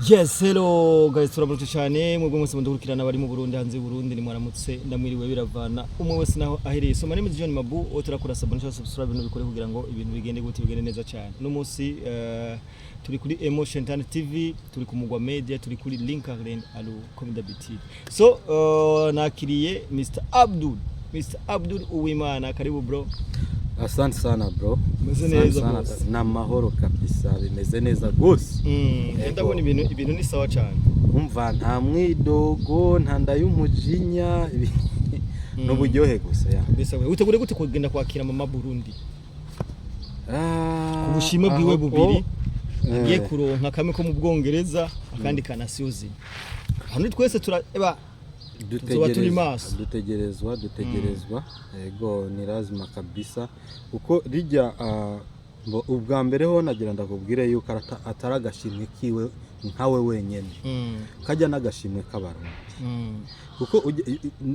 Yes, hello guys, turabutse cyane mwebwe mwese mudukurikirana bari mu Burundi hanze Burundi ni mwaramutse ndamwiriwe biravana umwe wese naho ahereye. So my name is John Mabu, oturakora subscribe no bikore kugira ngo ibintu bigende gute bigende neza cyane. No munsi turi kuri Emotion Tan TV, turi ku Mugwa Media, turi kuri Linkaland alu Comedy BT. So nakiriye Mr. Abdul Uwimana, karibu bro. Asante sana bro. Meze neza boss. Na mahoro kabisa, bimeze neza gose. Ndabona ibintu ni sawa cyane. Umva nta mwidogo, nta ndayumujinya, no buryohe gusa ya. Mbese we utegure gute kugenda kwakira mama Burundi? Kubushime bwiwe bubiri. Agiye kuronka kame ko mu Bwongereza akandi kanasiyozi. Hano twese turaba dutegerezwa ego ni lazima kabisa uko rijya ubwa mbere ho nagira ndakubwire yuko ataragashimwe kiwe nkawe wenyene kajya nagashimwe kabarundi kuko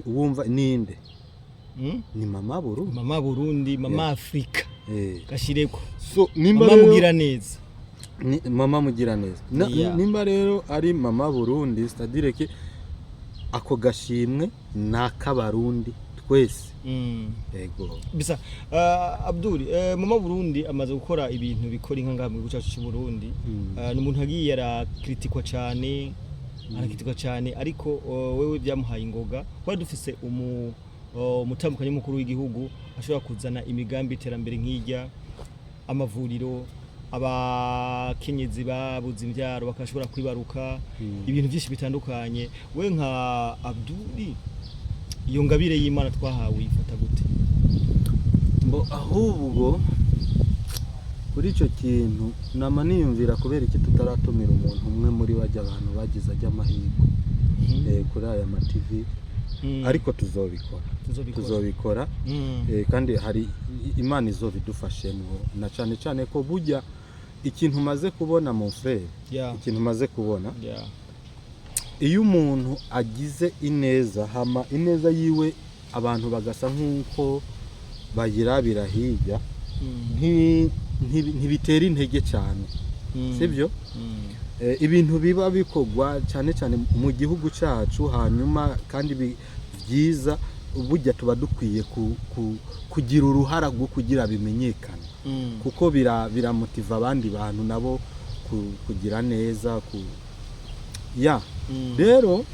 wumva ninde ni mama Burundi mama Afrika gashireko so nimba mugira neza mama mugira neza nimba rero ari mama Burundi c'est-à-dire que ako gashimwe nakabarundi twese ego bisa Abdul mama Burundi amaze gukora ibintu bikora inka mu gucacu cy'u Burundi n'umuntu agiye arakritikwa cyane ariko wewe byamuhaye ingoga kwa dufise umutambukanye mukuru w'igihugu ashobora kuzana imigambi iterambere nk'ijya amavuriro abakenyezi babuze imbyaro bakashobora kwibaruka ibintu byinshi bitandukanye. We nka Abduli iyo ngabire y'Imana twahawe ifata gute? Ahubwo kuri icyo kintu namaniyumvira kubera iki tutaratumira umuntu umwe muri bajya abantu bagize ajya amahirwe kuri aya ma TV ariko tuzobikora kandi hari Imana izobidufashemo na cyane ko bujya ikintu maze kubona mon frère ikintu maze kubona iyo umuntu agize ineza hama ineza yiwe abantu bagasa nkuko bayirabira hirya ntibitera intege cyane sibyo ibintu biba bikogwa cyane mu gihugu cyacu hanyuma kandi byiza bujya tuba dukwiye kugira uruhara rwo kugira bimenyekana kuko biramotiva abandi bantu nabo kugira neza rero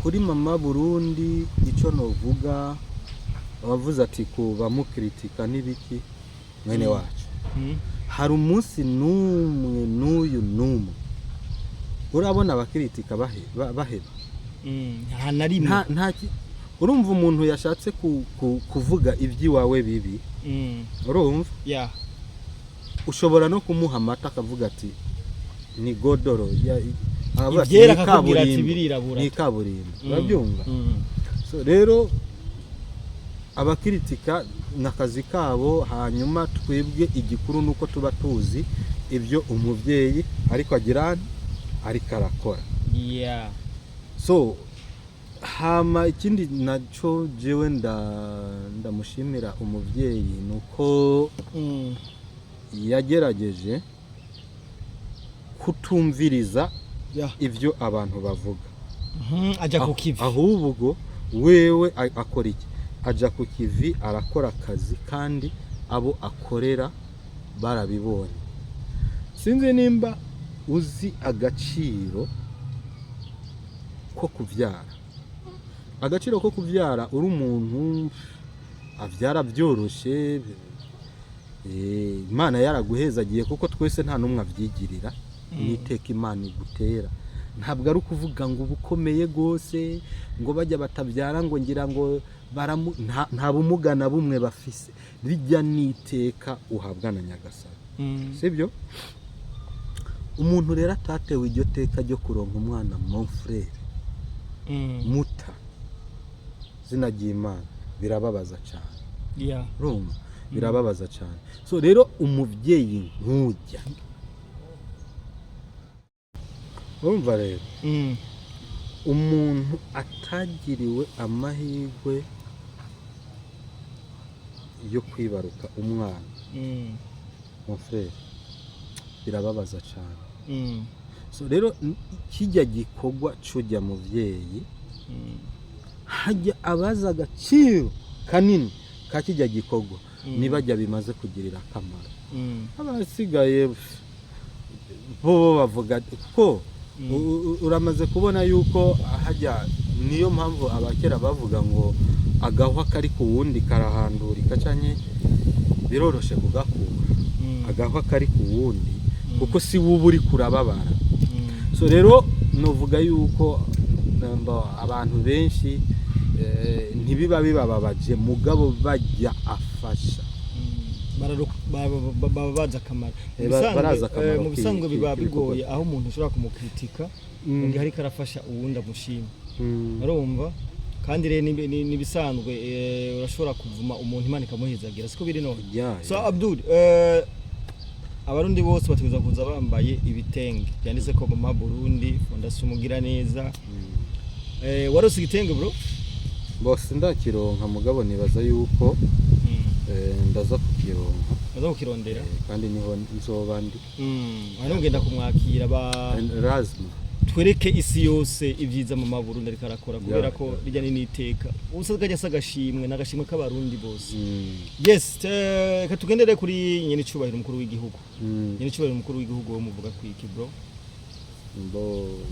kuri mama Burundi icyo novuga abavuze ati kuba mukritika n'ibiki mwene wacu hari umunsi n'uyu urabona abakritika baheba nta urumva umuntu yashatse kuvuga iby'iwawe bibi urumva ushobora no kumuha amata akavuga ati ni godoro ni kaburimbo urabyumva so rero abakritika n'akazi kabo hanyuma twebwe igikuru nuko tuba tuzi ibyo umubyeyi ariko ariko arakora so hama ikindi naco jewe ndamushimira umuvyeyi nuko yagerageje kutumviriza ivyo abantu bavuga aja ku kivi ahubwo wewe akora iki aja ku kivi arakora akazi kandi abo akorera barabibonye sinzi nimba uzi agaciro ko kuvyara uri umuntu avyara byoroshye Imana yaraguhezagiye kuko twese nta numwe avyigirira niteka Imana igutera ntabwo ari ukuvuga ngo ubukomeye gose ngo bajya batabyara ngo ngira ngo nta bumugana bumwe bafise rijya niteka uhabwa na Nyagasani sibyo umuntu rero atatewe iryo teka ryo kuronka umwana mon frère muta zina ry'Imana birababaza cyane urumva birababaza cyane so rero umuvyeyi nkujya urumva rero umuntu atagiriwe amahirwe yo kwibaruka umwana mon frère birababaza cyane so rero kijya gikorwa cujya muvyeyi hajya abaza agaciro kanini ka kijya gikorwa nibajya bimaze kugirira akamaro abasigaye bo bavuga ko uramaze kubona yuko hajya niyo mpamvu abakera bavuga ngo agahwa kari ku wundi karahandurika cyane biroroshe kugakura agahwa kari ku wundi kuko si wowe uri kurababara so rero novuga yuko abantu benshi ntibiba bibababaje mugabo bajya afasha babaza akamaro mu bisanzwe biba bigoye aho umuntu ushobora kumukritika undi hari karafasha uwundi amushima urumva kandi rero nibisanzwe urashobora kuvuma umuntu Imana ikamuhizagira siko biri no so Abdul abarundi bose bategeza kuza bambaye ibitenge byanditse ko Mama Burundi Fondation Mugira neza warose igitenge bro bose ndakironka mugabo nibaza yuko ndaza kukirondera kandi niho nzoba ndi hano ngenda kumwakira ba Razma twereke isi yose ivyiza Mama Burundi ariko arakora kubera ko bijyanye n'iteka usagajya sagashimwe n'agashimwe k'abarundi bose yes katugendere kuri nyene cubahiro mukuru w'igihugu nyene cubahiro mukuru w'igihugu wo muvuga kwiki bro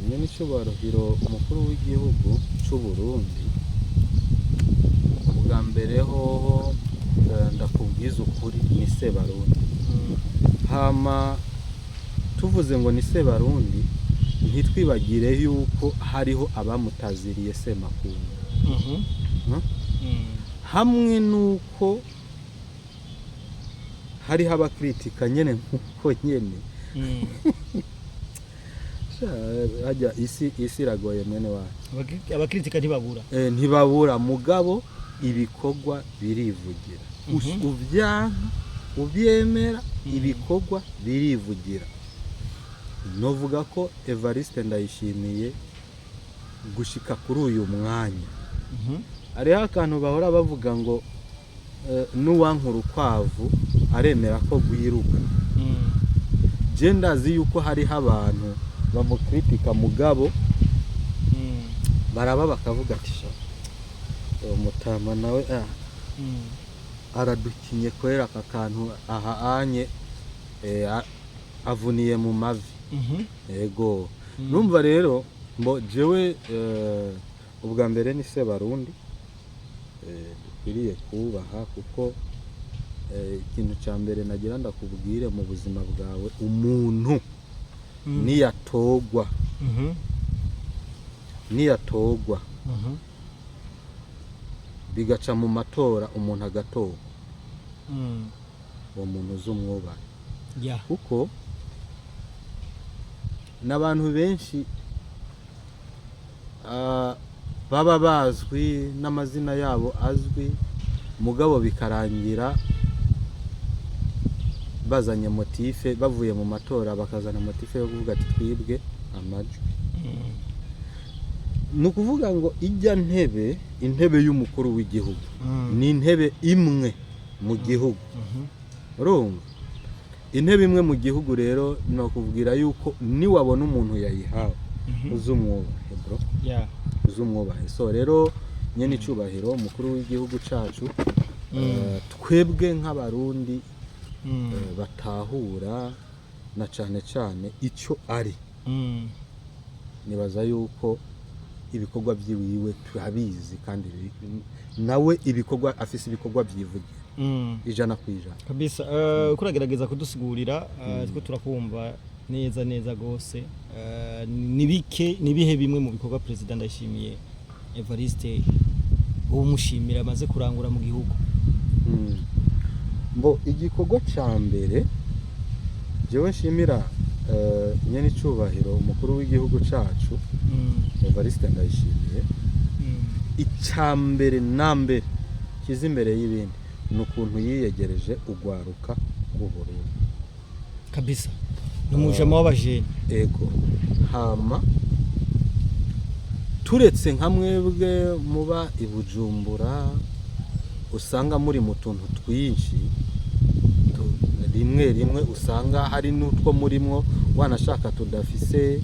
nyene cubahiro mukuru w'igihugu c'u Burundi ubwa mbere hoho ndakubwiza ukuri ni Sebarundi hama tuvuze ngo ni Sebarundi ntitwibagire yuko hariho abamutaziriye Semakungu hamwe nuko hariho abakritika nyene nkuko nyene hajya isi iragoye mwene wacu abakritika ntibabura mugabo ibikorwa birivugira uvyanka ubyemera ibikorwa birivugira novuga ko Evariste Ndayishimiye gushika kuri uyu mwanya ariho akantu bahora bavuga ngo nuwankuru kwavu aremera ko gwiruka je ndazi yuko hariho abantu bamukritika mugabo baraba bakavuga ati umutama nawe aradukinye kwera aka kantu aha anye avuniye mu mavi yego numva rero mbo jewe ubwa mbere ni Sebarundi dukwiriye kubaha kuko ikintu cya mbere nagira ndakubwire mu buzima bwawe umuntu niyatogwa bigaca mu matora umuntu agatorwa uwo muntu uzumwubaha kuko n'abantu benshi baba bazwi n'amazina yabo azwi mugabo bikarangira bazanye motife bavuye mu matora bakazana motife yo kuvuga ati twibwe amajwi nukuvuga ngo ijya intebe y'umukuru w'igihugu ni intebe imwe mu gihugu urumva intebe imwe mu gihugu rero nakubwira yuko niwabona umuntu yayihawe uzumwubahe bro uzumwubahe so rero nyene icubahiro umukuru w'igihugu cacu twebwe nk'abarundi batahura na cane cane icyo ari nibaza yuko ibikorwa byiwiwe turabizi kandi nawe ibikorwa afise ibikorwa byivugira ijana kwijana kabisa kuragerageza kudusigurira twe turakumva neza gose nibihe bimwe mu bikorwa president Ndayishimiye Evariste umushimira amaze kurangura mu gihugu mbo igikorwa ca mbere jewe nshimira nyene icubahiro umukuru w'igihugu cacu Evariste Ndayishimiye icambere nambere kiza imbere y'ibindi nukuntu yiyegereje ugwaruka rw'Uburundi kabisa numujama w'abajene ego hama turetse nka mwebwe muba ibujumbura usanga muri mu tuntu twinshi rimwe rimwe usanga hari n'utwo murimwo wanashaka tudafise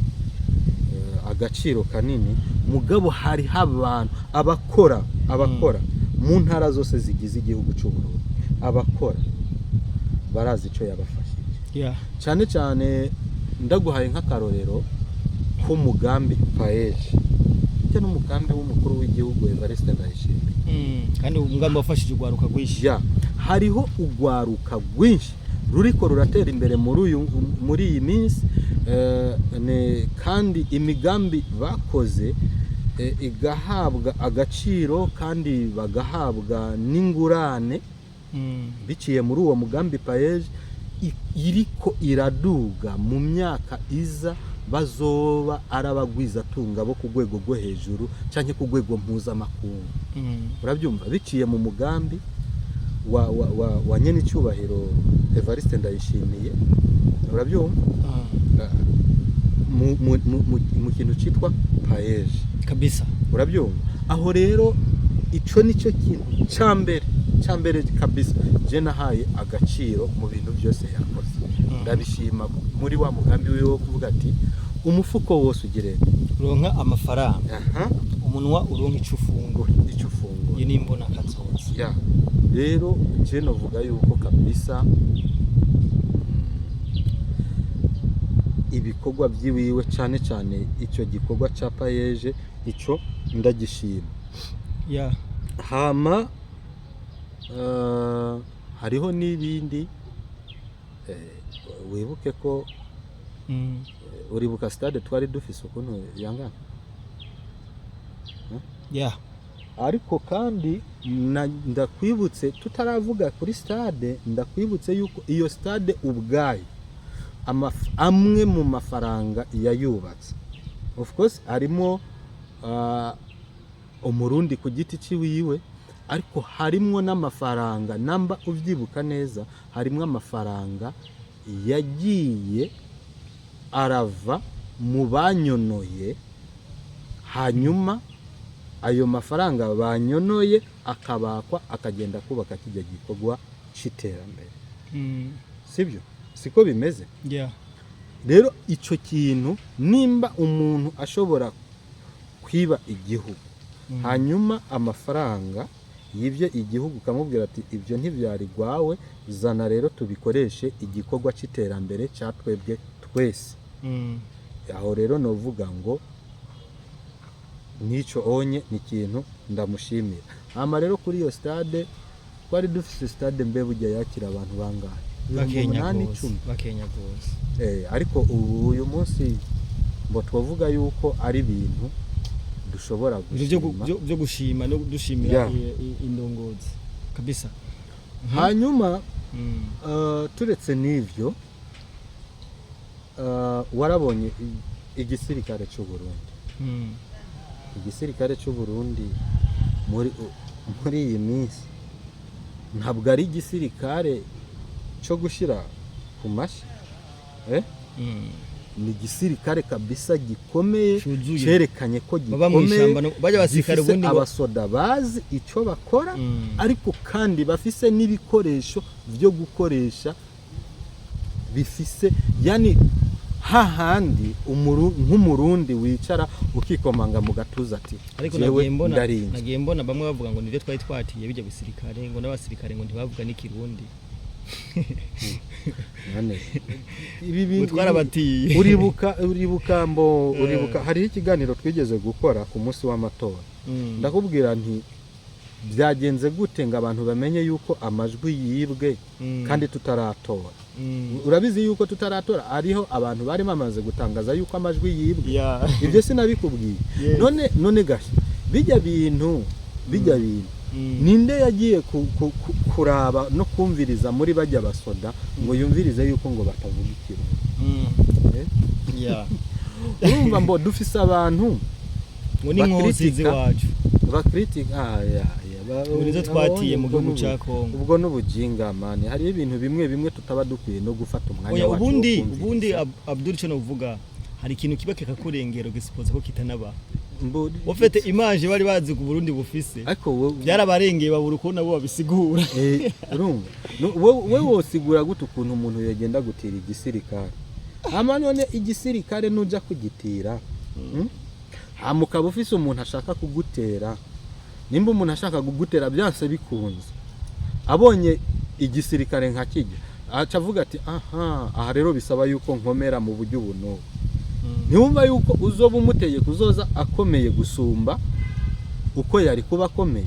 agaciro kanini, mugabo hari abantu abakora mu ntara zose zigize igihugu cy'u Burundi, abakora barazi icyo yabafashije. cyane cyane ndaguhaye nk'akarorero k'umugambi paeje, icyo n'umugambi w'umukuru w'igihugu Evariste Ndayishimiye, kandi umugambi wafashije ugwaruka rwinshi. hariho ugwaruka rwinshi ruriko ruratera imbere muri iyi minsi, kandi imigambi bakoze igahabwa agaciro kandi bagahabwa n'ingurane biciye muri uwo mugambi paeje, iriko iraduga mu myaka iza, bazoba arabagwizatunga bo ku rwego rwo hejuru cyangwa ku rwego mpuzamakungu. urabyumva biciye mu mugambi wa nyene icyubahiro Evariste Ndayishimiye, urabyumva mu kintu cyitwa paeje kabisa, urabyumva. aho rero ico nicyo kintu cyambere kabisa je nahaye agaciro mu bintu byose yakoze. ndabishima muri wa mugambi wiwe wo kuvuga ati umufuko wose ugire uronka amafaranga, umunwa uronka icyo ufungura. iyi ni imbona kazoza. rero je novuga yuko kabisa ibikorwa byiwiwe cyane cyane icyo gikorwa cya paeje icyo ndagishima. hama hariho n'ibindi, wibuke ko uribuka stade twari dufise ukuntu yangana, ariko kandi ndakwibutse tutaravuga kuri stade, ndakwibutse yuko iyo stade ubwayo amwe mu mafaranga yayubatse, of course harimo umurundi ku giti ciwiwe, ariko harimo n'amafaranga namba uvyibuka neza, harimo amafaranga yagiye arava mu banyonoye, hanyuma ayo mafaranga banyonoye akabakwa akagenda kubaka kijya gikorwa c'iterambere. sibyo siko bimeze? rero ico kintu nimba umuntu ashobora kwiba igihugu hanyuma amafaranga yivye igihugu kamubwira ati ibyo ntivyari gwawe, zana rero tubikoreshe igikorwa c'iterambere cyatwebwe twese. aho rero novuga ngo nico onye ni kintu ndamushimira. hama rero kuri iyo stade twari dufise stade mbebujya yakira abantu bangahe? bakenya gose. ariko uyu munsi mbo twavuga yuko ari ibintu dushobora byo gushima no dushimira indongozi kabisa. hanyuma turetse n'ivyo, warabonye igisirikare cy'u Burundi. igisirikare cy'u Burundi muri iyi minsi ntabwo ari igisirikare cyo gushira ku mashi, ni igisirikare kabisa gikomeye, cerekanye ko gikomeye, gifise abasoda bazi icyo bakora, ariko kandi bafise n'ibikoresho byo gukoresha bifise, yani hahandi nk'umurundi wicara ukikomanga mu gatuza ati ariko nagiye mbona bamwe bavuga ngo nivyo twari twatiye bijya bisirikare, ngo n'abasirikare ngo ntibavuga n'ikirundi. none ibi bintu twarabatiye. uribuka hariho ikiganiro twigeze gukora ku munsi w'amatora, ndakubwira nti byagenze gute ngo abantu bamenye yuko amajwi yibwe kandi tutaratora. urabizi yuko tutaratora ariho abantu bari bamaze gutangaza yuko amajwi yibwe. ibyo sinabikubwiye. none gashi bijya bintu ninde yagiye kuraba no kumviriza muri bajya basoda ngo yumvirize yuko ngo batavuga ikirundi? urumva mbo dufise abantu ngo ni nkozizi wacu bakritika. urizo twatiye mu gihugu cya Kongo. ubwo n'ubujinga mane, hari ibintu bimwe tutaba dukwiye no gufata umwanya wacu. ubundi Abdul cyo novuga, hari ikintu kiba kikakurengero gisipoza ko kitanaba. ufite image bari bazi ku Burundi bufise ariko byarabarengeye babura uko nabo babisigura urumva we wosigura gute ukuntu umuntu yagenda gutira igisirikare ama none igisirikare nuja kugitira hamukaba ufise umuntu ashaka kugutera nimba umuntu ashaka kugutera byanse bikunze abonye igisirikare nka kijya acavuga ati aha rero bisaba yuko nkomera mu buryo buno ntiwumva yuko uzoba umuteye kuzoza akomeye gusumba uko yari kuba akomeye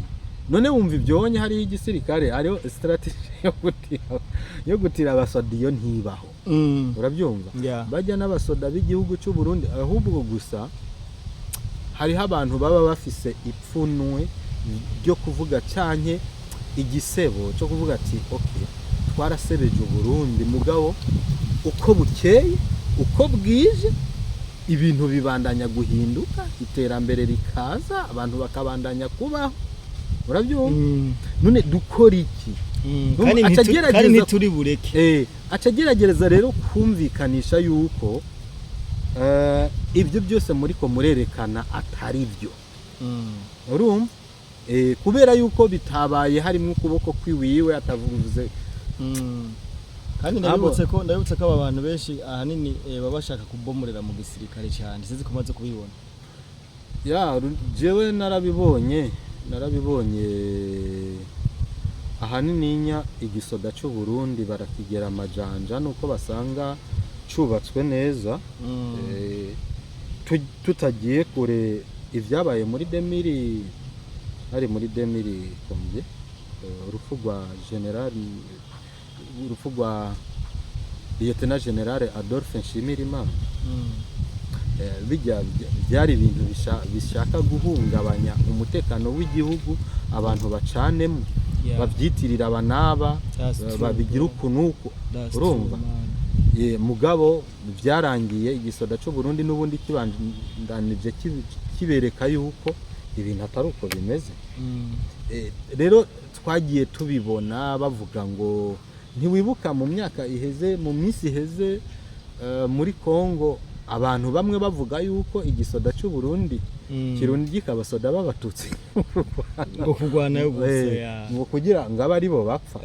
none wumva ibyonye hari igisirikare ariyo strategy yo gutira abasodiyo ntibaho urabyumva bajya n'abasoda b'igihugu cy'u Burundi ahubwo gusa hariho abantu baba bafise ipfunwe ryo kuvuga cyanke igisebo cyo kuvuga ati okay twarasebeje Burundi mugabo uko bukeye uko bwije ibintu bibandanya guhinduka iterambere rikaza abantu bakabandanya kubaho urabyumva none dukora iki kandi ntituri bureke acagerageza rero kumvikanisha yuko ibyo byose muri ko murerekana atari byo urumva kubera yuko bitabaye harimo ukuboko kwiwiwe atavuze kandi ndabutse ko aba bantu benshi ahanini baba bashaka kubomorera mu gisirikare cyane sizi kumaze kubibona jewe narabibonye ahanini igisoda cy'u Burundi barakigera amajanja nuko basanga cubatswe neza tutagiye kure ibyabaye muri demiri hari muri demiri komye urupfu rwa Lieutenant General Adolphe Nshimirimana byari ibintu bishaka guhungabanya umutekano w'igihugu abantu bacanemo babyitirira abanaba babigira ukunuko urumva mugabo byarangiye igisoda cy'u Burundi n'ubundi kibandanije kibereka yuko ibintu atari uko bimeze rero twagiye tubibona bavuga ngo ntiwibuka mu myaka iheze mu minsi iheze muri Kongo abantu bamwe bavuga yuko igisoda cy'u Burundi kirundi gikabasoda babatutsi ngo kurwana yo gusa ngo kugira ngo abe ari bo bapfa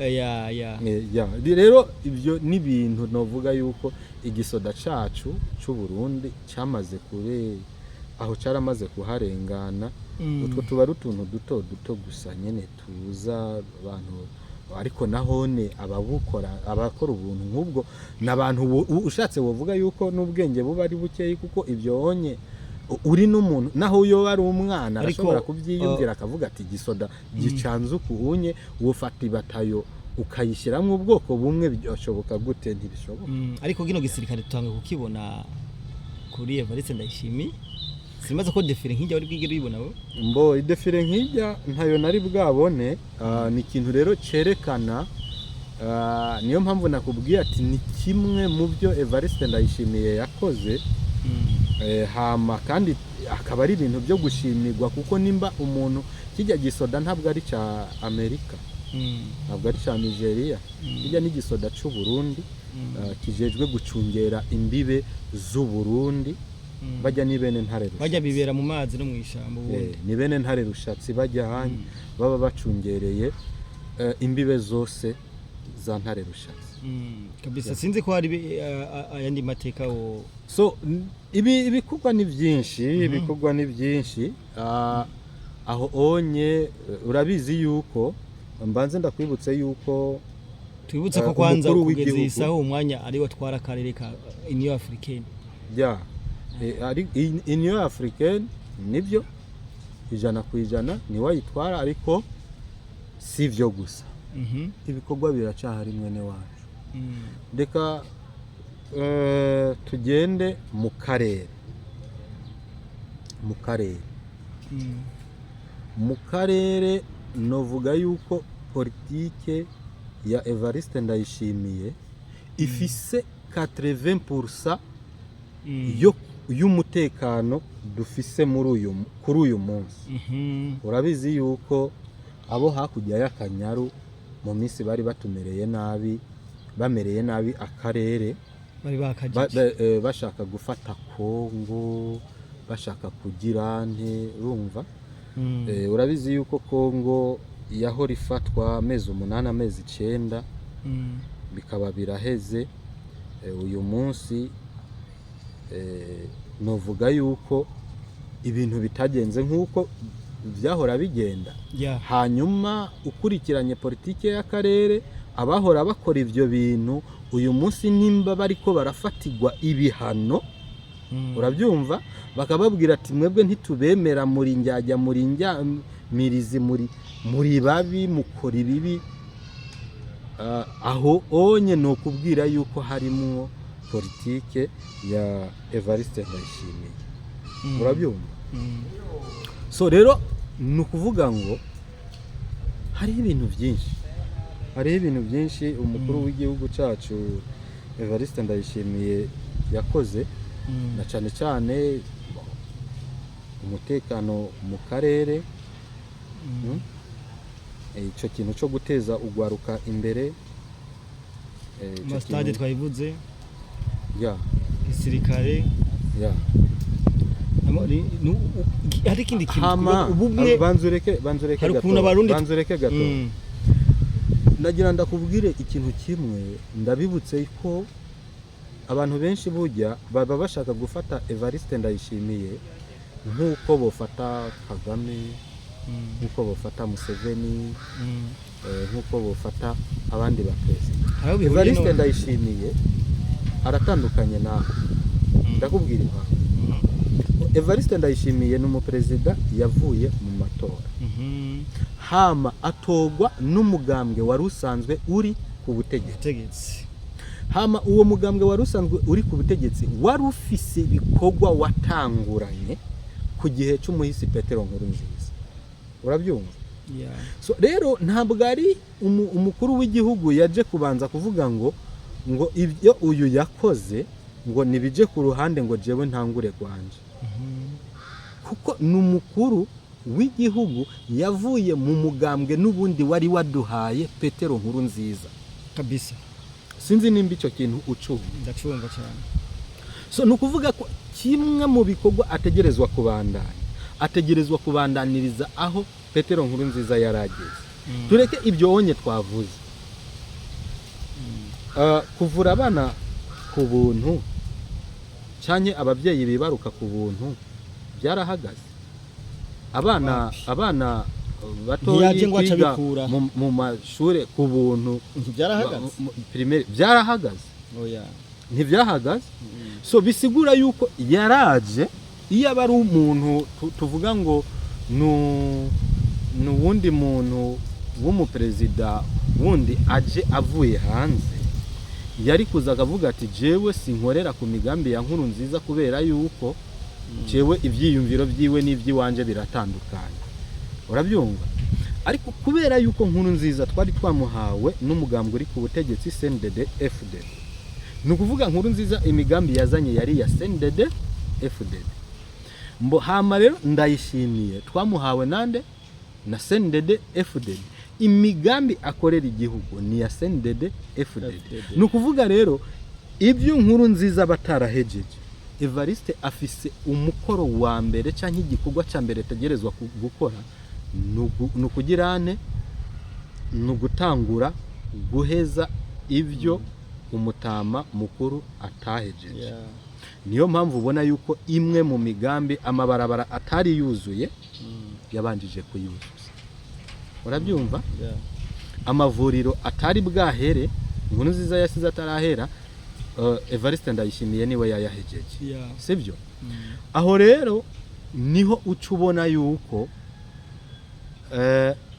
rero ibyo ni ibintu novuga yuko igisoda cacu cy'u Burundi cyamaze kure aho cyaramaze kuharengana utwo tuba ari utuntu duto gusa nyene tuza abantu ariko nahone abakora ubuntu nk'ubwo n'abantu ushatse wovuga yuko n'ubwenge buba ari bukeyi kuko ibyo onye uri n'umuntu naho uyo ari umwana arashobora kubyiyumvira akavuga ati gisoda gicanze ukunye wofata ibatayo ukayishyiramo ubwoko bumwe byashoboka gute ntibishoboka ariko gino gisirikare tutanga kukibona kuri Evariste Ndayishimiye simaze ko defire nk'ijya wari bwigere bibona bo defire nk'ijya ntayo nari bwabone ni ikintu rero cerekana niyo mpamvu nakubwiye ati ni kimwe mu byo Evariste Ndayishimiye yakoze hama kandi akaba ari ibintu byo gushimirwa kuko nimba umuntu kijya gisoda ntabwo ari cya Amerika ntabwo ari cya Nigeria kijya n'igisoda cy'u Burundi kijejwe gucungera imbibe z'u Burundi bajya ni bene ntare rushatsi bajya bibera mu mazi no mu ishyamba ubundi ni bene ntare rushatsi bajya hanye baba bacungereye imbibe zose za ntare rushatsi kabisa sinzi ko hari ayandi mateka so ibikorwa ni byinshi aho onye urabizi yuko mbanze ndakwibutse yuko twibutse ko kwanza kugeza isaho umwanya ari watwara akarere ka Union Africaine ari Union Africaine nibyo 100% ni wayitwara ariko sivyo gusa ibikorwa biracahari mwene wacu ndeka tugende mu karere novuga yuko politike ya Evariste Ndayishimiye ifise 80% y'umutekano dufise kuri uyu munsi urabizi yuko abo hakujya y'Akanyaru mu minsi bari bamereye nabi akarere bari bakajije bashaka gufata Kongo bashaka kugira urumva urabizi yuko Kongo yahora ifatwa amezi 8 amezi 9 bikaba biraheze uyu munsi novuga yuko ibintu bitagenze nk'uko byahora bigenda hanyuma ukurikiranye politike y'akarere abahora bakora ivyo bintu uyu munsi nimba bariko barafatirwa ibihano urabyumva bakababwira ati mwebwe ntitubemera muri njyajya muri mirizi muri babi mukora ibibi aho onye no kubwira yuko harimo politike ya Evariste Ndayishimiye urabyumva so rero nukuvuga ngo hari ibintu byinshi umukuru w'igihugu cyacu Evariste Ndayishimiye yakoze na cyane cyane umutekano mu karere icyo kintu cyo guteza ugwaruka imbere stade twayivuze isirikare hari ikindi kintu banzureke gato nagira ndakubwire ikintu kimwe ndabibutse ko abantu benshi bujya baba bashaka gufata Evariste Ndayishimiye nk'uko bofata Kagame nk'uko bofata Museveni nk'uko bofata abandi baperezida Evariste Ndayishimiye aratandukanye naho ndakubwira impamvu Evariste Ndayishimiye ni umuperezida yavuye mu matora hama atogwa n'umugambwe wari usanzwe uri ku butegetsi hama uwo mugambwe wari usanzwe uri ku butegetsi wari ufise bikogwa watanguranye ku gihe cy'umuhisi Petero Nkurunziza urabyumva so rero ntabwo ari umukuru w'igihugu yaje kubanza kuvuga ngo ibyo uyu yakoze ngo nibije ku ruhande ngo jewe ntangure gwanje kuko numukuru w'igihugu yavuye mu mugambwe n'ubundi wari waduhaye Petero Nkurunziza kabisa sinzi nimba icyo kintu ucumva ndacumva cyane so nukuvuga ko kimwe mu bikorwa ategerezwa kubandaniriza aho Petero Nkurunziza yarageze tureke ibyo onye twavuze kuvura abana ku buntu cyane ababyeyi bibaruka ku buntu byarahagaze abana batoyi kwiga mu mashure ku buntu byarahagaze ntibyahagaze so bisigura yuko yaraje iyo abari umuntu tuvuga ngo n'uwundi muntu w'umuperezida wundi aje avuye hanze yari kuza akavuga ati jewe sinkorera ku migambi ya Nkurunziza kubera yuko jewe ibyiyumviro byiwe n'iby'iwanje biratandukanye urabyumva ariko kubera yuko Nkurunziza twari twamuhawe n'umugambwe uri ku butegetsi CNDD FDD nukuvuga Nkurunziza imigambi yazanye yari ya CNDD FDD mbo hama rero Ndayishimiye twamuhawe nande na CNDD FDD imigambi akorera igihugu ni ya CNDD FDD nukuvuga rero ibyo Nkurunziza batarahejeje Evariste afise umukoro wa mbere cyangwa igikorwa cya mbere tegerezwa gukora nukugirane nugutangura guheza ibyo umutama mukuru atahejeje niyo mpamvu ubona yuko imwe mu migambi amabarabara atari yuzuye yabanjije kuyuzuza urabyumva amavuriro atari bwahere Nkurunziza yasize atarahera Evariste Ndayishimiye niwe yayahejeje sibyo aho rero niho ucubona yuko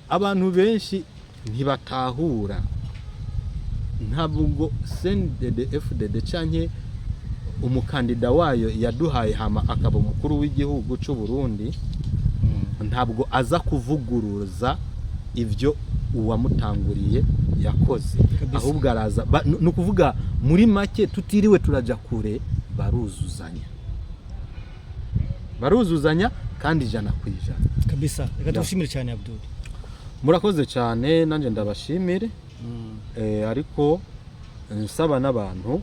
abantu benshi ntibatahura ntabwo CNDD FDD canke umukandida wayo yaduhaye hama akaba umukuru w'igihugu cy'u Burundi ntabwo aza kuvuguruza ibyo uwamutanguriye yakoze ahubwo araza nukuvuga muri make tutiriwe turaja kure baruzuzanya kandi jana kwijana kabisa reka tushimire cyane Abdul murakoze cyane nanje ndabashimire ariko nsaba n'abantu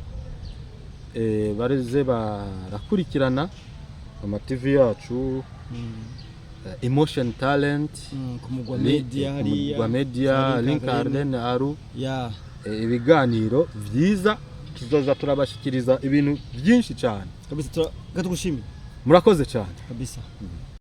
bareze barakurikirana ama TV yacu Emotion Talent ku Mugwa Media hariya Mugwa Media Link Arden Aru ya ibiganiro vyiza tuzoza turabashikiriza ibintu byinshi cyane kabisa. Gatugushimira murakoze cyane kabisa.